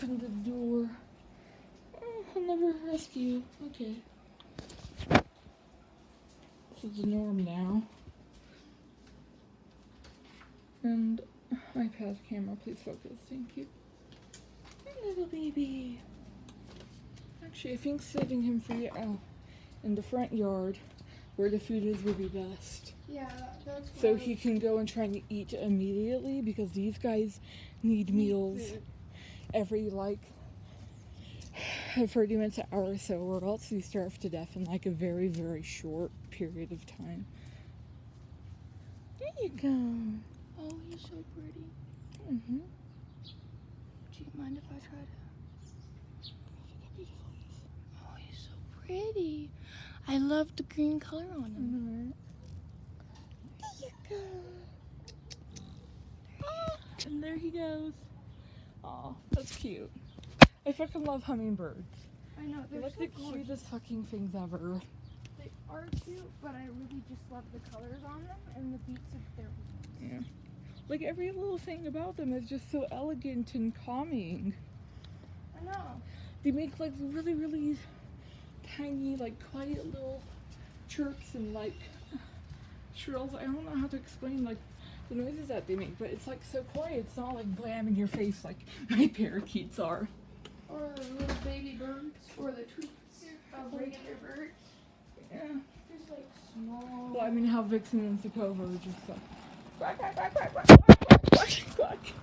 open the door. Oh, I'll never rescue you. Okay. This is the norm now. And iPad camera, please focus. Thank you. Hey, little baby. Actually, I think setting him free out in the front yard where the food is would be best. Yeah, that's So he can go and try to eat immediately, because these guys need meals every 30 minutes an hour or so, or else we starve to death in like a very, very short period of time. There you go. Oh, he's so pretty. Mm-hmm. Do you mind if I try to? Oh, he's so pretty. I love the green color on him. There you go. And there he goes. Aw, that's cute. I fucking love hummingbirds. I know, they're They're so like the gorgeous. cutest fucking things ever. They are cute, but I really just love the colors on them and the beats of their wings. Yeah. Like every little thing about them is just so elegant and calming. I know. They make like really, really tiny, like quiet little chirps and like shrills. I don't know how to explain like the noises that they make, but it's like so quiet. It's not like blam in your face like my parakeets are. Or the little baby birds, or the tweets of regular birds. Yeah. Just like small. Well, I mean, how Vixen and Sokovia are just like quack, quack, quack, quack, quack, quack, quack, quack, quack.